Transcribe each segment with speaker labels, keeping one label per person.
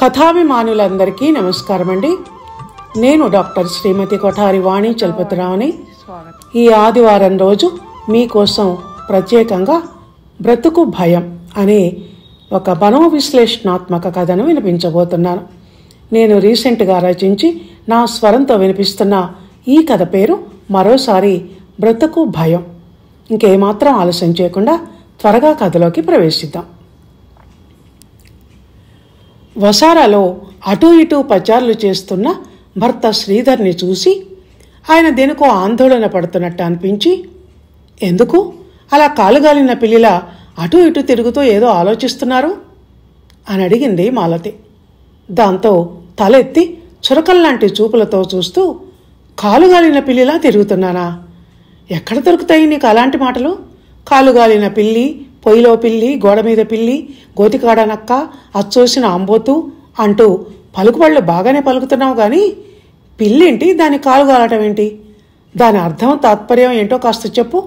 Speaker 1: కథాభిమానులందరికీ నమస్కారం అండి. నేను డాక్టర్ శ్రీమతి కొఠారి వాణి చలపతిరావుని. ఈ ఆదివారం రోజు మీకోసం ప్రత్యేకంగా బ్రతుకు భయం అనే ఒక మనోవిశ్లేషణాత్మక కథను వినిపించబోతున్నాను. నేను రీసెంట్గా రచించి నా స్వరంతో వినిపిస్తున్న ఈ కథ పేరు మరోసారి బ్రతుకు భయం. ఇంకేమాత్రం ఆలస్యం చేయకుండా త్వరగా కథలోకి ప్రవేశిద్దాం. వసారాలో అటూ ఇటూ పచారులు చేస్తున్న భర్త శ్రీధర్ని చూసి ఆయన దేనికో ఆందోళన పడుతున్నట్టు అనిపించి, ఎందుకు అలా కాలుగాలిన పిల్లిలా అటూ ఇటూ తిరుగుతూ ఏదో ఆలోచిస్తున్నారు అని అడిగింది మాలతి. దాంతో తలెత్తి చురకల్లాంటి చూపులతో చూస్తూ, కాలుగాలిన పిల్లిలా తిరుగుతున్నానా? ఎక్కడ దొరుకుతాయి నీకు అలాంటి మాటలు? కాలుగాలిన పిల్లి, పొయ్యిలో పిల్లి, గోడ మీద పిల్లి, గోతికాడ నక్క, అచ్చోసిన అంబోతు అంటూ పలుకుబళ్ళు బాగానే పలుకుతున్నావు కానీ పిల్లేంటి, దాని కాలుగాలటం ఏంటి? దాని అర్థం తాత్పర్యం ఏంటో కాస్త చెప్పు.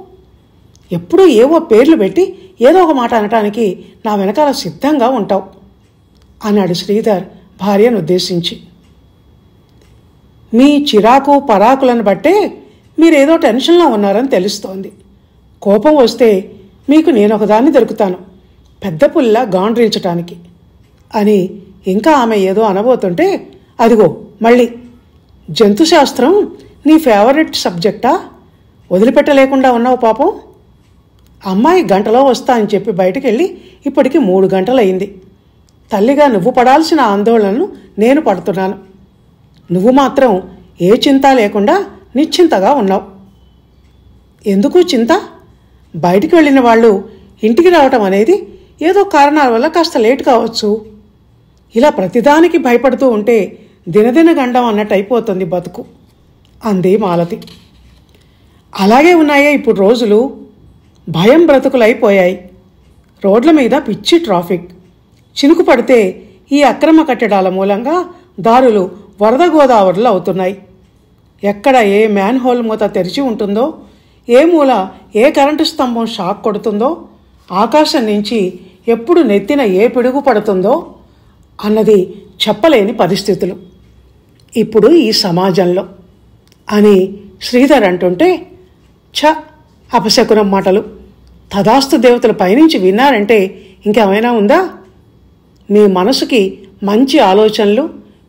Speaker 1: ఎప్పుడూ ఏవో పేర్లు పెట్టి ఏదో ఒక మాట అనటానికి నా వెనకాల సిద్ధంగా ఉంటావు అన్నాడు శ్రీధర్ భార్యను ఉద్దేశించి. మీ చిరాకు పరాకులను బట్టే మీరేదో టెన్షన్లో ఉన్నారని తెలుస్తోంది. కోపం వస్తే మీకు నేనొకదాన్ని దొరుకుతాను, పెద్ద పుల్ల గాండ్రించటానికి అని ఇంకా ఆమె ఏదో అనబోతుంటే, అదిగో మళ్ళీ జంతుశాస్త్రం నీ ఫేవరెట్ సబ్జెక్టా? వదిలిపెట్టలేకుండా ఉన్నావు పాపం. అమ్మాయి గంటలో వస్తా అని చెప్పి బయటికి వెళ్ళి ఇప్పటికి 3 గంటలయింది. తల్లిగా నువ్వు పడాల్సిన ఆందోళనను నేను పడుతున్నాను. నువ్వు మాత్రం ఏ చింత లేకుండా నిశ్చింతగా ఉన్నావు. ఎందుకు చింత? బయటికి వెళ్ళిన వాళ్ళు ఇంటికి రావటం అనేది ఏదో కారణాల వల్ల కాస్త లేట్ కావచ్చు. ఇలా ప్రతిదానికి భయపడుతూ ఉంటే దినదిన గండం అన్నట్టు అయిపోతుంది బతుకు అంది మాలతి. అలాగే ఉన్నాయే ఇప్పుడు రోజులు. భయం బ్రతుకులైపోయాయి. రోడ్ల మీద పిచ్చి ట్రాఫిక్. చినుకు పడితే ఈ అక్రమ కట్టడాల మూలంగా దారులు వరద గోదావరిలో అవుతున్నాయి. ఎక్కడ ఏ మ్యాన్ హోల్ మూత తెరిచి ఉంటుందో, ఏ మూల ఏ కరెంటు స్తంభం షాక్ కొడుతుందో, ఆకాశం నుంచి ఎప్పుడు నెత్తిన ఏ పిడుగు పడుతుందో అన్నది చెప్పలేని పరిస్థితులు ఇప్పుడు ఈ సమాజంలో అని శ్రీధర్ అంటుంటే, ఛ అపశకునం మాటలు. తదాస్తు దేవతలు పైనుంచి విన్నారంటే ఇంకేమైనా ఉందా? మీ మనసుకి మంచి ఆలోచనలు,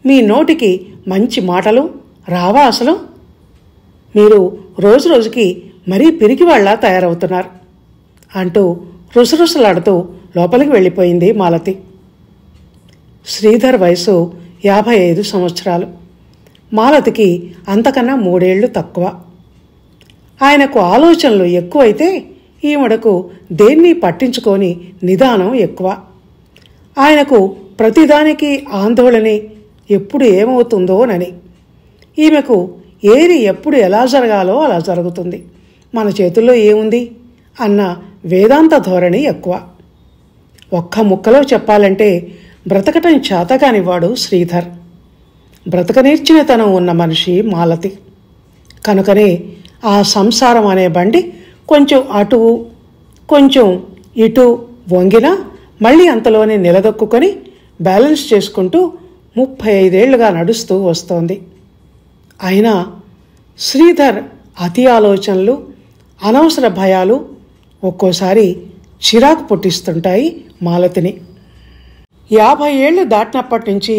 Speaker 1: మీ నోటికి మంచి మాటలు రావా అసలు? మీరు రోజు రోజుకి మరీ పిరికివాళ్ల తయారవుతున్నారు అంటూ రుసరుసలాడుతూ లోపలికి వెళ్ళిపోయింది మాలతి. శ్రీధర్ వయసు 55 సంవత్సరాలు. మాలతికి అంతకన్నా 3 ఏళ్లు తక్కువ. ఆయనకు ఆలోచనలు ఎక్కువైతే ఈమెడకు దేన్ని పట్టించుకొని నిదానం ఎక్కువ. ఆయనకు ప్రతిదానికి ఆందోళనే, ఎప్పుడు ఏమవుతుందోనని. ఈమెకు ఏది ఎప్పుడు ఎలా జరగాలో అలా జరుగుతుంది, మన చేతుల్లో ఏముంది అన్న వేదాంత ధోరణి ఎక్కువ. ఒక్క ముక్కలో చెప్పాలంటే బ్రతకటం చేతకానివాడు శ్రీధర్. బ్రతకనేర్చిన తనం ఉన్న మనిషి మాలతి. కనుకనే ఆ సంసారం అనే బండి కొంచెం అటు కొంచెం ఇటు వంగినా మళ్ళీ అంతలోనే నిలదొక్కుని బ్యాలెన్స్ చేసుకుంటూ 35 ఏళ్లుగా నడుస్తూ వస్తోంది. అయినా శ్రీధర్ అతి ఆలోచనలు, అనవసర భయాలు ఒక్కోసారి చిరాకు పుట్టిస్తుంటాయి మాలతిని. 50 ఏళ్లు దాటినప్పటి నుంచి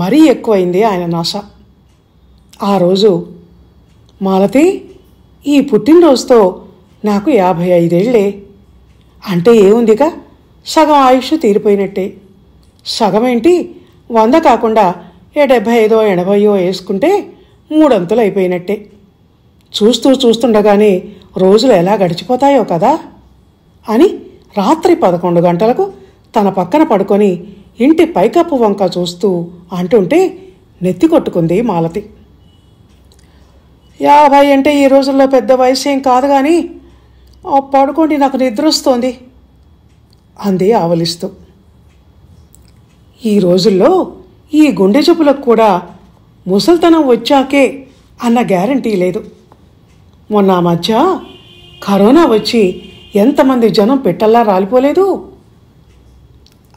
Speaker 1: మరీ ఎక్కువైంది ఆయన నాశ. ఆ రోజు, మాలతి, ఈ పుట్టినరోజుతో నాకు 55 ఏళ్లే. అంటే ఏముందిగా, సగం ఆయుష్ తీరిపోయినట్టే. సగమేంటి, 100 కాకుండా 75 80 వేసుకుంటే 3 అంతులు అయిపోయినట్టే. చూస్తూ చూస్తుండగానే రోజులు ఎలా గడిచిపోతాయో కదా అని రాత్రి 11 గంటలకు తన పక్కన పడుకొని ఇంటి పైకప్పు వంక చూస్తూ అంటుంటే నెత్తి కొట్టుకుంది మాలతి. 50 అంటే ఈ రోజుల్లో పెద్ద వయసు ఏం కాదు కానీ పడుకోండి, నాకు నిద్ర వస్తోంది అంది ఆవలిస్తూ. ఈ రోజుల్లో ఈ గుండె జబ్బులకు కూడా ముసల్తనం వచ్చాకే అన్న గ్యారంటీ లేదు. మొన్న మధ్య కరోనా వచ్చి ఎంతమంది జనం పెట్టల్లా రాలిపోలేదు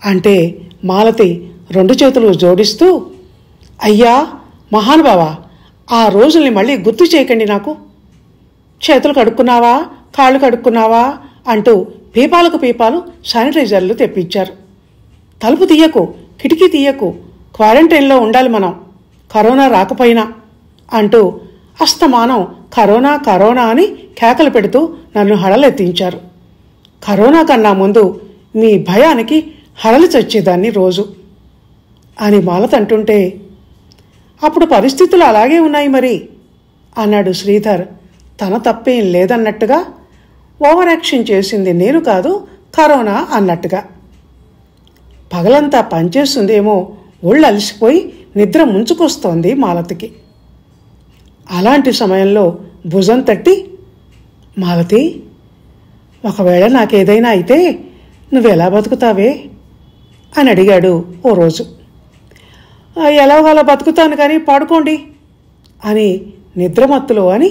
Speaker 1: అంటే మాలతి రెండు చేతులు జోడిస్తూ, అయ్యా మహానుభావా, ఆ రోజుల్ని మళ్ళీ గుర్తు చేయకండి నాకు. చేతులు కడుక్కున్నావా, కాళ్ళు కడుక్కున్నావా అంటూ పీపాలకు పీపాలు శానిటైజర్లు తెప్పించారు. తలుపు తీయకు, కిటికీ తీయకు, క్వారంటైన్లో ఉండాలి మనం, కరోనా రాకపోయినా అంటూ అస్తమానం కరోనా కరోనా అని కేకలు పెడుతూ నన్ను హడలెత్తించారు. కరోనా కన్నా ముందు మీ భయానికి హడలు చచ్చేదాన్ని రోజు అని మాలత అంటుంటే, అప్పుడు పరిస్థితులు అలాగే ఉన్నాయి మరి అన్నాడు శ్రీధర్ తన తప్పేం లేదన్నట్టుగా. ఓవర్ యాక్షన్ చేసింది నేను కాదు, కరోనా అన్నట్టుగా. పగలంతా పనిచేస్తుందేమో ఒళ్ళు అలసిపోయి నిద్ర ముంచుకొస్తోంది మాలతికి. అలాంటి సమయంలో భుజం తట్టి, మాలతి, ఒకవేళ నాకేదైనా అయితే నువ్వెలా బతుకుతావే అని అడిగాడు ఓ రోజు. ఎలాగోలా బతుకుతాను కానీ పడుకోండి అని నిద్రమత్తులో అని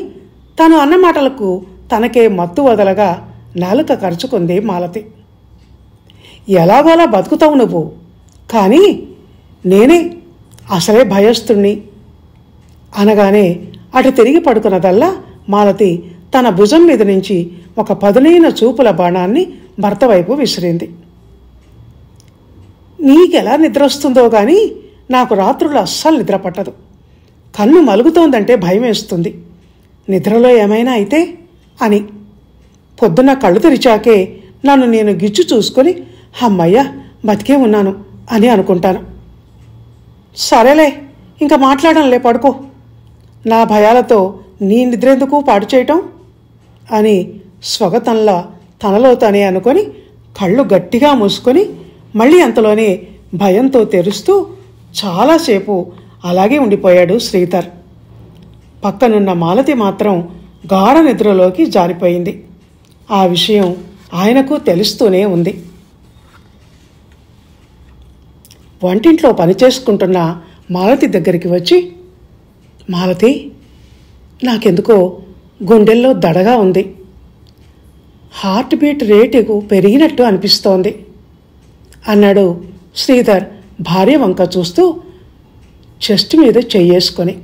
Speaker 1: తను అన్న మాటలకు తనకే మత్తు వదలగా నాలుక ఖర్చుకుంది మాలతి. ఎలాగోలా బతుకుతావు నువ్వు, కానీ నేనే అసలే భయస్తుణ్ణి అనగానే అటు తిరిగి పడుకున్నదల్లా మాలతి తన భుజం మీద నుంచి ఒక పదునైన చూపుల బాణాన్ని భర్త వైపు విసిరింది. నీకెలా నిద్ర వస్తుందో గాని నాకు రాత్రులు అస్సలు నిద్ర పట్టదు. కన్ను మలుగుతోందంటే భయం వేస్తుంది, నిద్రలో ఏమైనా అయితే అని. పొద్దున్న కళ్ళు తెరిచాకే నన్ను నేను గిచ్చు చూసుకొని అమ్మయ్య బతికే ఉన్నాను అని అనుకుంటాను. సరేలే, ఇంకా మాట్లాడంలే, పడుకో, నా భయాలతో నీ నిద్రెందుకు పాడు చేయటం అని స్వగతంలా తనలో తనే అనుకొని కళ్ళు గట్టిగా మూసుకొని మళ్ళీ అంతలోనే భయంతో తెరుస్తూ చాలాసేపు అలాగే ఉండిపోయాడు శ్రీధర్. పక్కనున్న మాలతి మాత్రం గాఢ నిద్రలోకి జారిపోయింది. ఆ విషయం ఆయనకు తెలుస్తూనే ఉంది. వంటింట్లో పనిచేసుకుంటున్న మాలతి దగ్గరికి వచ్చి, మాలతి, నాకెందుకో గుండెల్లో దడగా ఉంది, హార్ట్ బీట్ రేటు పెరిగినట్టు అనిపిస్తోంది అన్నాడు శ్రీధర్ భార్య వంక చూస్తూ చెస్ట్ మీద చెయ్యేసుకొని.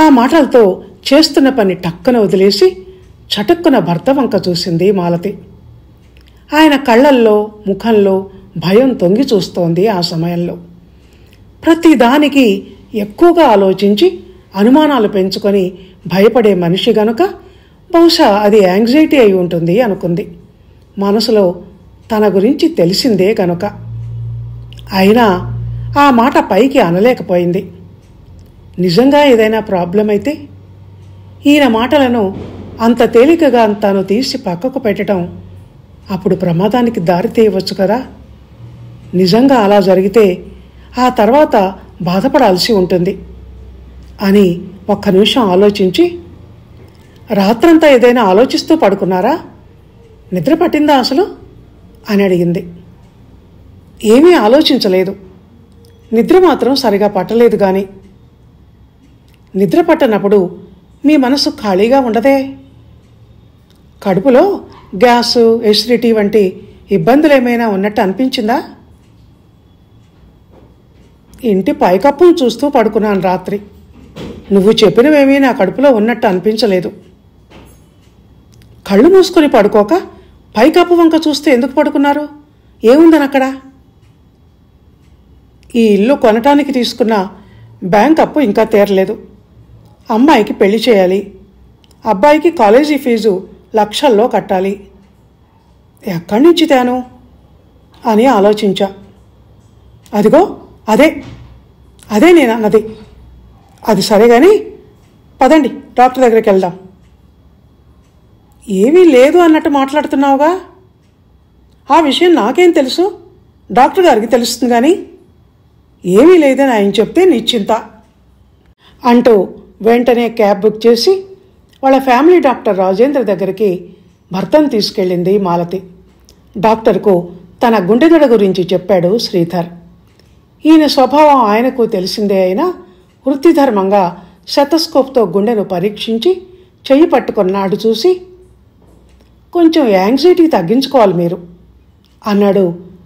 Speaker 1: ఆ మాటలతో చేస్తున్న పని టక్కున వదిలేసి చటుక్కున భర్త వంక చూసింది మాలతి. ఆయన కళ్ళల్లో ముఖంలో భయం తొంగి చూస్తోంది. ఆ సమయంలో ప్రతిదానికి ఎక్కువగా ఆలోచించి అనుమానాలు పెంచుకొని భయపడే మనిషి గనుక బహుశా అది యాంగ్జైటీ అయి ఉంటుంది అనుకుంది. మనసులో తన గురించి తెలిసిందే గనుక. అయినా ఆ మాట పైకి అనలేకపోయింది. నిజంగా ఏదైనా ప్రాబ్లం అయితే ఈయన మాటలను అంత తేలికగా తాను తీసి పక్కకు పెట్టడం అప్పుడు ప్రమాదానికి దారి తీయవచ్చు కదా. నిజంగా అలా జరిగితే ఆ తర్వాత బాధపడాల్సి ఉంటుంది అని ఒక్క నిమిషం ఆలోచించి, రాత్రంతా ఏదైనా ఆలోచిస్తూ పడుకున్నారా, నిద్ర పట్టిందా అసలు అని అడిగింది. ఏమీ ఆలోచించలేదు, నిద్ర మాత్రం సరిగా పట్టలేదు. కానీ నిద్ర పట్టనప్పుడు మీ మనసు ఖాళీగా ఉండదే? కడుపులో గ్యాసు, ఎసిడిటీ వంటి ఇబ్బందులు ఏమైనా ఉన్నట్టు అనిపించిందా? ఇంటి పైకప్పును చూస్తూ పడుకున్నాను రాత్రి. నువ్వు చెప్పినవేమీ నా కడుపులో ఉన్నట్టు అనిపించలేదు. కళ్ళు మూసుకొని పడుకోక పైకప్పు వంక చూస్తే ఎందుకు పడుకున్నారు? ఏముందని అక్కడ? ఈ ఇల్లు కొనటానికి తీసుకున్న బ్యాంక్ అప్పు ఇంకా తీరలేదు. అమ్మాయికి పెళ్లి చేయాలి, అబ్బాయికి కాలేజీ ఫీజు లక్షల్లో కట్టాలి. ఎక్కడి నుంచి తేను అని ఆలోచించా. అదిగో అదే నేను అన్నది. అది సరే కానీ పదండి డాక్టర్ దగ్గరికి వెళ్దాం. ఏమీ లేదు అన్నట్టు మాట్లాడుతున్నావుగా. ఆ విషయం నాకేం తెలుసు, డాక్టర్ గారికి తెలుస్తుంది. కానీ ఏమీ లేదని ఆయన చెప్తే నిశ్చింత అంటూ వెంటనే క్యాబ్ బుక్ చేసి వాళ్ళ ఫ్యామిలీ డాక్టర్ రాజేంద్ర దగ్గరికి భర్తను తీసుకెళ్ళింది మాలతి. డాక్టర్కు తన గుండెదడ గురించి చెప్పాడు శ్రీధర్. ఈయన స్వభావం ఆయనకు తెలిసిందే అయినా వృత్తిధర్మంగా స్టెతస్కోప్తో గుండెను పరీక్షించి చెయ్యి పట్టుకున్నాడు చూసి, కొంచెం యాంగ్జైటీ తగ్గించుకోవాలి మీరు అన్నాడు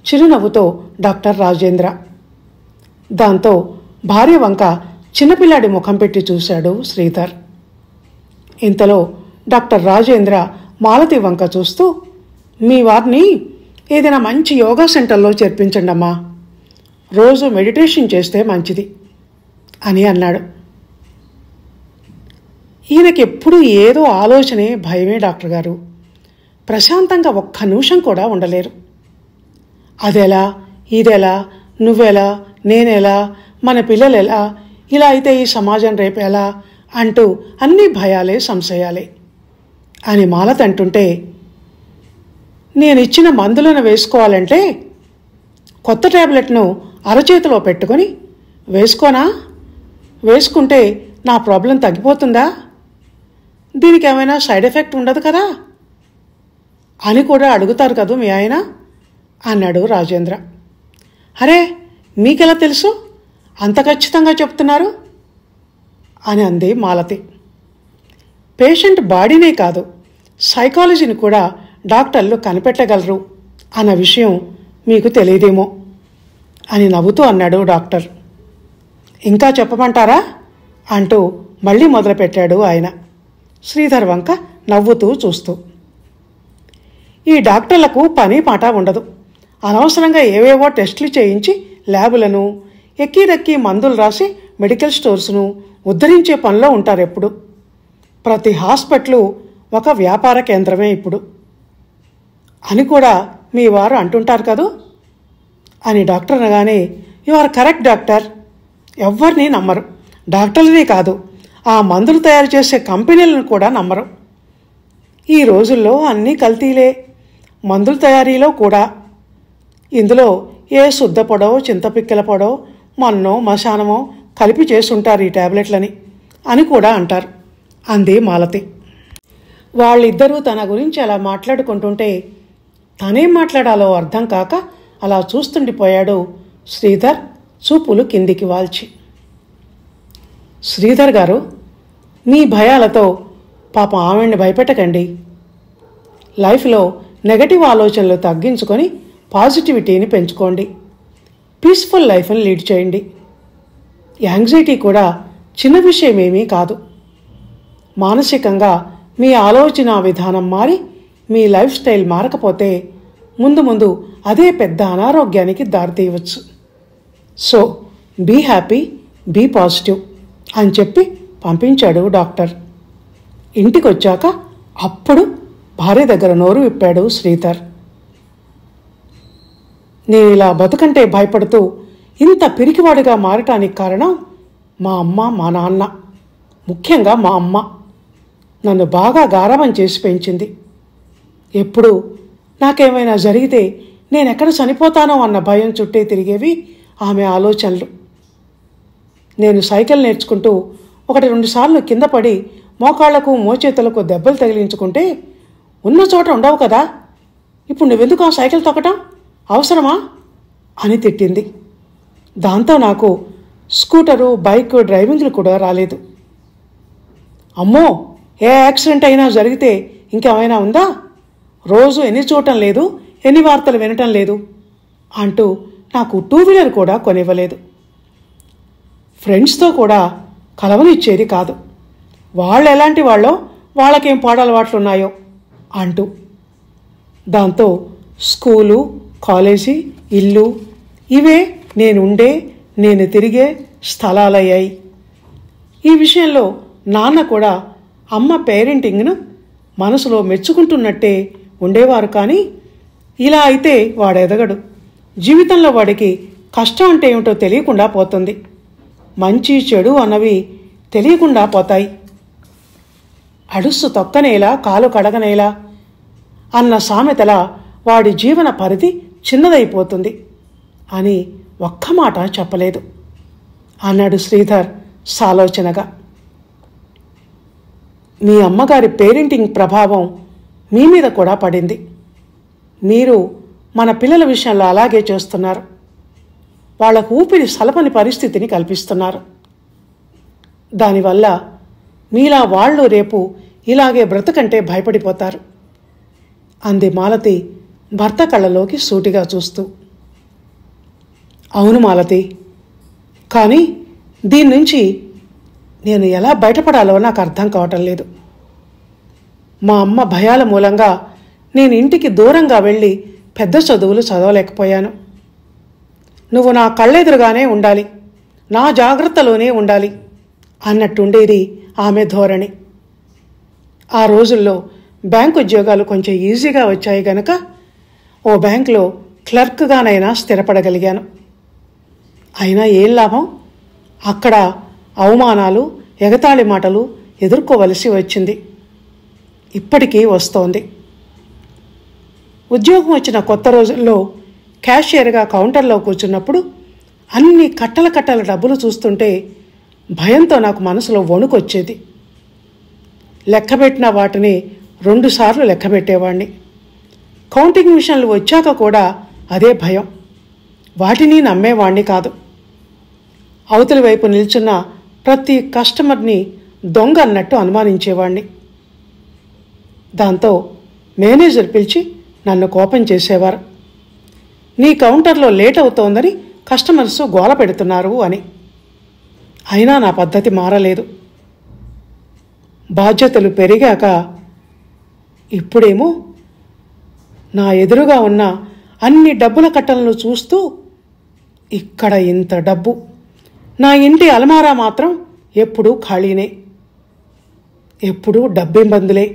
Speaker 1: చిరునవ్వుతో డాక్టర్ రాజేంద్ర. దాంతో భార్య వంక చిన్నపిల్లాడి ముఖం పెట్టి చూశాడు శ్రీధర్. ఇంతలో డాక్టర్ రాజేంద్ర మాలతి వంక చూస్తూ, మీ వారిని ఏదైనా మంచి యోగా సెంటర్లో చేర్పించండమ్మా, రోజు మెడిటేషన్ చేస్తే మంచిది అని అన్నాడు. ఈయనకెప్పుడు ఏదో ఆలోచనే, భయమే డాక్టర్ గారు. ప్రశాంతంగా ఒక్క నిమిషం కూడా ఉండలేరు. అదెలా, ఇదెలా, నువ్వెలా, నేనెలా, మన పిల్లలెలా, ఇలా అయితే ఈ సమాజం రేపు ఎలా అంటూ అన్ని భయాలే, సంశయాలే అని మాలత అంటుంటే, నేనిచ్చిన మందులను వేసుకోవాలంటే కొత్త ట్యాబ్లెట్ను అరచేతిలో పెట్టుకొని వేసుకోనా, వేసుకుంటే నా ప్రాబ్లం తగ్గిపోతుందా, దీనికి ఏమైనా సైడ్ ఎఫెక్ట్ ఉండదు కదా అని కూడా అడుగుతారు కదూ మీ ఆయన అన్నాడు రాజేంద్ర. అరే, మీకెలా తెలుసు, అంత ఖచ్చితంగా చెప్తున్నారు అని అంది మాలతి. పేషెంట్ బాడీనే కాదు, సైకాలజీని కూడా డాక్టర్లు కనిపెట్టగలరు అన్న విషయం మీకు తెలియదేమో అని నవ్వుతూ అన్నాడు డాక్టర్. ఇంకా చెప్పమంటారా అంటూ మళ్ళీ మొదలుపెట్టాడు ఆయన, శ్రీధర్ వంక నవ్వుతూ చూస్తూ. ఈ డాక్టర్లకు పని పాట ఉండదు. అనవసరంగా ఏవేవో టెస్టులు చేయించి ల్యాబులను, ఎక్కిదక్కి మందులు రాసి మెడికల్ స్టోర్స్ను ఉద్ధరించే పనిలో ఉంటారు ఎప్పుడు. ప్రతి హాస్పిటల్ ఒక వ్యాపార కేంద్రమే ఇప్పుడు అని కూడా మీ వారు అంటుంటారు కదూ అని డాక్టర్ అనగానే, యు ఆర్ కరెక్ట్ డాక్టర్, ఎవరిని నమ్మరు, డాక్టర్లనే కాదు ఆ మందులు తయారు చేసే కంపెనీలను కూడా నమ్మరు. ఈ రోజుల్లో అన్నీ కల్తీలే, మందుల తయారీలో కూడా. ఇందులో ఏ శుద్ధ పొడో, చింతపిక్కల పొడో, మన్నో, మశానమో కలిపి చేసుంటారు ఈ ట్యాబ్లెట్లని అని కూడా అంటారు అంది మాలతి. వాళ్ళిద్దరూ తన గురించి అలా మాట్లాడుకుంటుంటే తనేం మాట్లాడాలో అర్థం కాక అలా చూస్తుండిపోయాడు శ్రీధర్, చూపులు కిందికి వాల్చి. శ్రీధర్ గారు, మీ భయాలతో పాపం ఆవిడ్ని భయపెట్టకండి. లైఫ్లో నెగటివ్ ఆలోచనలు తగ్గించుకొని పాజిటివిటీని పెంచుకోండి. పీస్ఫుల్ లైఫ్ని లీడ్ చేయండి. యాంగ్జైటీ కూడా చిన్న విషయమేమీ కాదు. మానసికంగా మీ ఆలోచన విధానం మారి మీ లైఫ్ స్టైల్ మారకపోతే ముందు ముందు అదే పెద్ద అనారోగ్యానికి దారితీయవచ్చు. So be happy, be positive అని చెప్పి పంపించాడు డాక్టర్. ఇంటికొచ్చాక అప్పుడు భార్య దగ్గర నోరు విప్పాడు శ్రీధర్. నేను ఇలా బతుకంటే భయపడుతూ ఇంత పిరికివాడిగా మారటానికి కారణం మా అమ్మ, మా నాన్న, ముఖ్యంగా మా అమ్మ నన్ను బాగా గారాబం చేసి పెంచింది. ఎప్పుడు నాకేమైనా జరిగితే నేనెక్కడ చనిపోతానో అన్న భయం చుట్టే తిరిగేవి ఆమె ఆలోచనలు. నేను సైకిల్ నేర్చుకుంటూ 1-2 సార్లు కింద పడి మోకాళ్లకు, మోచేతులకు దెబ్బలు తగిలించుకుంటే, ఉన్న చోట ఉండవు కదా, ఇప్పుడు నువ్వెందుకు ఆ సైకిల్ తొక్కటం, అవసరమా అని తిట్టింది. దాంతో నాకు స్కూటరు, బైక్ డ్రైవింగ్లు కూడా రాలేదు. అమ్మో, ఏ యాక్సిడెంట్ అయినా జరిగితే ఇంకేమైనా ఉందా, రోజు ఎన్ని చూడటం లేదు, ఎన్ని వార్తలు వినటం లేదు అంటూ నాకు 2 వీలర్ కూడా కొనివ్వలేదు. ఫ్రెండ్స్తో కూడా కలవనిచ్చేది కాదు. వాళ్ళు ఎలాంటి వాళ్ళో, వాళ్ళకేం పాడలవాట్లున్నాయో అంటూ. దాంతో స్కూలు, కాలేజీ, ఇల్లు ఇవే నేనుండే, నేను తిరిగే స్థలాలయ్యాయి. ఈ విషయంలో నాన్న కూడా అమ్మ పేరెంటింగ్ను మనసులో మెచ్చుకుంటున్నట్టే ఉండేవారు. కానీ ఇలా అయితే వాడు ఎదగడు. జీవితంలో వాడికి కష్టం అంటే ఏమిటో తెలియకుండా పోతుంది. మంచి చెడు అన్నవి తెలియకుండా పోతాయి. అడుస్సు తొక్కనేలా, కాలు కడగనేలా అన్న సామెతలా వాడి జీవన పరిధి చిన్నదైపోతుంది అని ఒక్క మాట చెప్పలేదు అన్నాడు శ్రీధర్ సాలోచనగా. మీ అమ్మగారి పేరెంటింగ్ ప్రభావం మీ మీద కూడా పడింది. మీరు మన పిల్లల విషయంలో అలాగే చేస్తున్నారు. వాళ్లకు ఊపిరి సలపని పరిస్థితిని కల్పిస్తున్నారు. దానివల్ల మీలా వాళ్ళు రేపు ఇలాగే బ్రతకంటే భయపడిపోతారు అంది మాలతి భర్త కళ్ళలోకి సూటిగా చూస్తూ. అవును మాలతి, కానీ దీని నుంచి నేను ఎలా బయటపడాలో నాకు అర్థం కావటం లేదు. మా అమ్మ భయాల మూలంగా నేను ఇంటికి దూరంగా వెళ్ళి పెద్ద చదువులు చదవలేకపోయాను. నువ్వు నా కళ్ళెదురుగానే ఉండాలి, నా జాగ్రత్తలోనే ఉండాలి అన్నట్టుండేది ఆమె ధోరణి. ఆ రోజుల్లో బ్యాంకు ఉద్యోగాలు కొంచెం ఈజీగా వచ్చాయి గనక ఓ బ్యాంకులో క్లర్క్గానైనా స్థిరపడగలిగాను. అయినా ఏం లాభం? అక్కడ అవమానాలు, ఎగతాళి మాటలు ఎదుర్కోవలసి వచ్చింది. ఇప్పటికీ వస్తోంది. ఉద్యోగం వచ్చిన కొత్త రోజుల్లో క్యాషియర్గా కౌంటర్లో కూర్చున్నప్పుడు అన్ని కట్టల కట్టల డబ్బులు చూస్తుంటే భయంతో నాకు మనసులో వణుకొచ్చేది. లెక్కబెట్టిన వాటిని 2 సార్లు లెక్కబెట్టేవాడిని. కౌంటింగ్ మిషన్లు వచ్చాక కూడా అదే భయం. వాటిని నమ్మేవాణ్ణి కాదు. అవతలి వైపు నిల్చున్న ప్రతి కస్టమర్ని దొంగ అన్నట్టు అనుమానించేవాణ్ణి. దాంతో మేనేజర్ పిలిచి నన్ను కోపం చేసేవారు. నీ కౌంటర్లో లేట్ అవుతోందని కస్టమర్స్ గోల పెడుతున్నారు అని. అయినా నా పద్ధతి మారలేదు. బాధ్యతలు పెరిగాక ఇప్పుడేమో నా ఎదురుగా ఉన్న అన్ని డబ్బుల కట్టలను చూస్తూ ఇక్కడ ఇంత డబ్బు, నా ఇంటి అలమారా మాత్రం ఎప్పుడూ ఖాళీనే, ఎప్పుడూ డబ్బిబ్బందులే.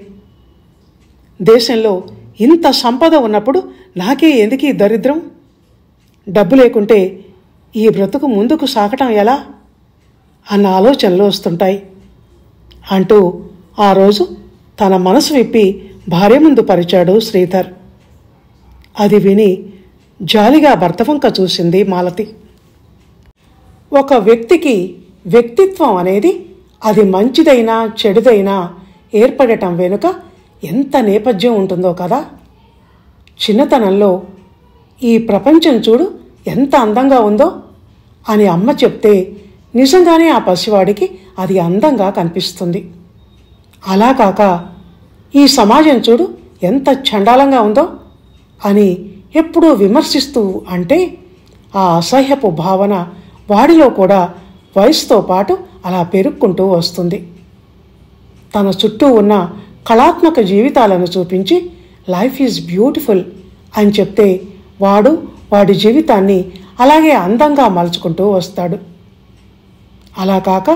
Speaker 1: దేశంలో ఇంత సంపద ఉన్నప్పుడు నాకే ఎందుకు ఈ దరిద్రం? డబ్బు లేకుంటే ఈ బ్రతుకు ముందుకు సాగటం ఎలా అన్న ఆలోచనలు వస్తుంటాయి అంటూ ఆ రోజు తన మనసు విప్పి భార్య ముందు పరిచాడు శ్రీధర్. అది విని జాలిగా భర్త వంక చూసింది మాలతి. ఒక వ్యక్తికి వ్యక్తిత్వం అనేది అది మంచిదైనా చెడుదైనా ఏర్పడటం వెనుక ఎంత నేపథ్యం ఉంటుందో కదా. చిన్నతనంలో ఈ ప్రపంచం చూడు ఎంత అందంగా ఉందో అని అమ్మ చెప్తే నిజంగానే ఆ పసివాడికి అది అందంగా కనిపిస్తుంది. అలా కాక ఈ సమాజం చూడు ఎంత చండాలంగా ఉందో అని ఎప్పుడూ విమర్శిస్తూ అంటే ఆ అసహ్యపు భావన వాడిలో కూడా వయసుతో పాటు అలా పెరుక్కుంటూ వస్తుంది. తన చుట్టూ ఉన్న కళాత్మక జీవితాలను చూపించి లైఫ్ ఈజ్ బ్యూటిఫుల్ అని చెప్తే వాడి జీవితాన్ని అలాగే అందంగా మలుచుకుంటూ వస్తాడు. అలా కాక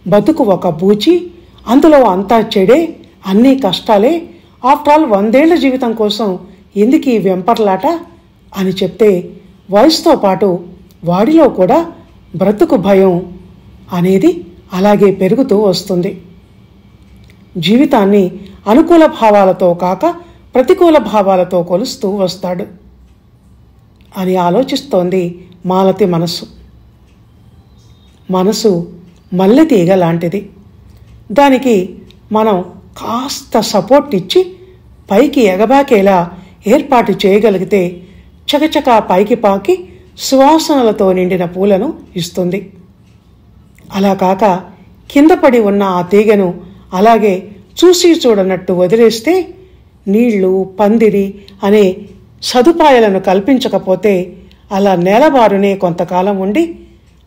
Speaker 1: బతుకు ఒక బూచి, అందులో అంతా చెడే, అన్నీ కష్టాలే, ఆఫ్టర్ ఆల్ 100 ఏళ్ల జీవితం కోసం ఎందుకు ఈ వెంపర్లాట అని చెప్తే వయసుతో పాటు వాడిలో కూడా బ్రతుకు భయం అనేది అలాగే పెరుగుతూ వస్తుంది. జీవితాన్ని అనుకూల భావాలతో కాక ప్రతికూల భావాలతో కొలుస్తూ వస్తాడు అని ఆలోచిస్తోంది మాలతి మనసు. మనసు మల్లెతీగ లాంటిది. దానికి మనం కాస్త సపోర్ట్ ఇచ్చి పైకి ఎగబాకేలా ఏర్పాటు చేయగలిగితే చకచకా పైకి పాకి సువాసనలతో నిండిన పూలను ఇస్తుంది. అలా కాక కింద పడి ఉన్న ఆ తీగను అలాగే చూసి చూడనట్టు వదిలేస్తే, నీళ్లు, పందిరి అనే సదుపాయాలను కల్పించకపోతే అలా నేలబారునే కొంతకాలం ఉండి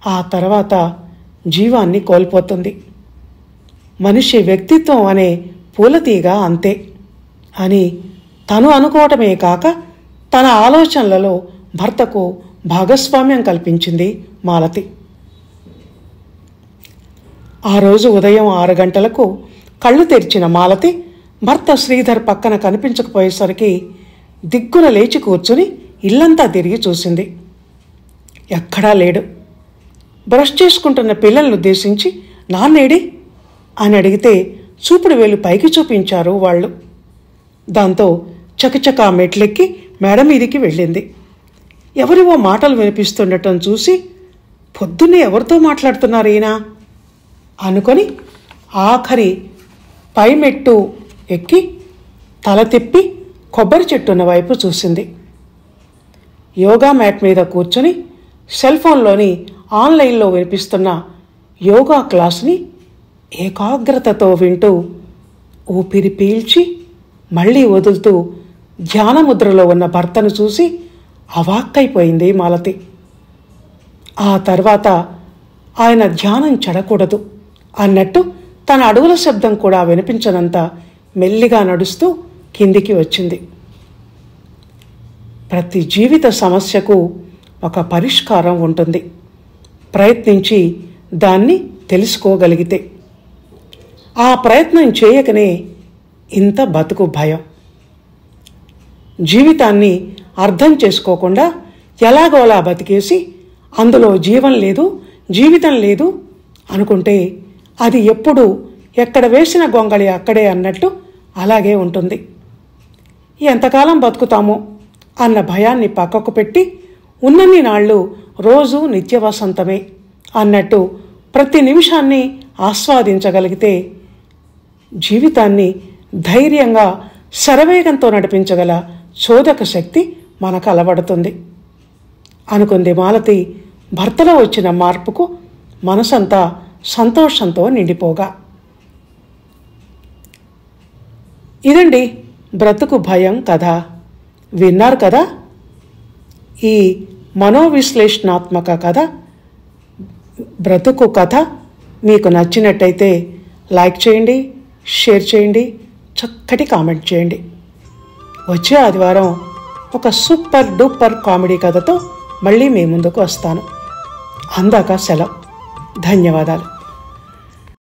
Speaker 1: ఆ తర్వాత జీవాన్ని కోల్పోతుంది. మనిషి వ్యక్తిత్వం అనే పూలతీగ అంతే అని తను అనుకోవటమే కాక తన ఆలోచనలలో భర్తకు భాగస్వామ్యం కల్పించింది మాలతి. ఆ రోజు ఉదయం 6 గంటలకు కళ్ళు తెరిచిన మాలతి భర్త శ్రీధర్ పక్కన కనిపించకపోయేసరికి దిగ్గున లేచి కూర్చుని ఇల్లంతా తిరిగి చూసింది. ఎక్కడా లేడు. బ్రష్ చేసుకుంటున్న పిల్లలను ఉద్దేశించి నాన్నేడి అని అడిగితే చూపుడు వేలు పైకి చూపించారు వాళ్ళు. దాంతో చకచకా మెట్లెక్కి మేడ మీదికి వెళ్ళింది. ఎవరివో మాటలు వినిపిస్తుండటం చూసి పొద్దున్నే ఎవరితో మాట్లాడుతున్నారు ఈయన అనుకొని ఆఖరి పై మెట్టు ఎక్కి తల తిప్పి కొబ్బరి చెట్టున్న వైపు చూసింది. యోగా మ్యాట్ మీద కూర్చొని సెల్ ఫోన్లోని ఆన్లైన్లో వినిపిస్తున్న యోగా క్లాస్ని ఏకాగ్రతతో వింటూ ఊపిరి పీల్చి మళ్ళీ వదులుతూ ధ్యానముద్రలో ఉన్న భర్తను చూసి అవాక్కైపోయింది మాలతి. ఆ తర్వాత ఆయన ధ్యానం చెడకూడదు అన్నట్టు తన అడుగుల శబ్దం కూడా వినిపించనంత మెల్లిగా నడుస్తూ కిందికి వచ్చింది. ప్రతి జీవిత సమస్యకు ఒక పరిష్కారం ఉంటుంది, ప్రయత్నించి దాన్ని తెలుసుకోగలిగితే. ఆ ప్రయత్నం చేయకనే ఇంత బతుకు భయం. జీవితాన్ని అర్థం చేసుకోకుండా ఎలాగోలా బతికేసి అందులో జీవం లేదు, జీవితం లేదు అనుకుంటే అది ఎప్పుడు ఎక్కడ వేసిన గొంగళి అక్కడే అన్నట్టు అలాగే ఉంటుంది. ఎంతకాలం బతుకుతామో అన్న భయాన్ని పక్కకు పెట్టి ఉన్నన్ని నాళ్ళు రోజు నిత్య వసంతమే అన్నట్టు ప్రతి నిమిషాన్ని ఆస్వాదించగలిగితే జీవితాన్ని ధైర్యంగా శరవేగంతో నడిపించగల చోదక శక్తి మనకు అలవడుతుంది అనుకుంది మాలతి. భర్తలో వచ్చిన మార్పుకు మనసంతా సంతోషంతో నిండిపోగా. ఇదండి బ్రతుకు భయం కథ. విన్నారు కదా? ఈ మనోవిశ్లేషణాత్మక కథ, బ్రతుకు కథ మీకు నచ్చినట్టయితే లైక్ చేయండి, షేర్ చేయండి, చక్కటి కామెంట్ చేయండి. వచ్చే ఆదివారం ఒక సూపర్ డూపర్ కామెడీ కథతో మళ్ళీ మీ ముందుకు వస్తాను. అందాక సెలవు. ధన్యవాదాలు.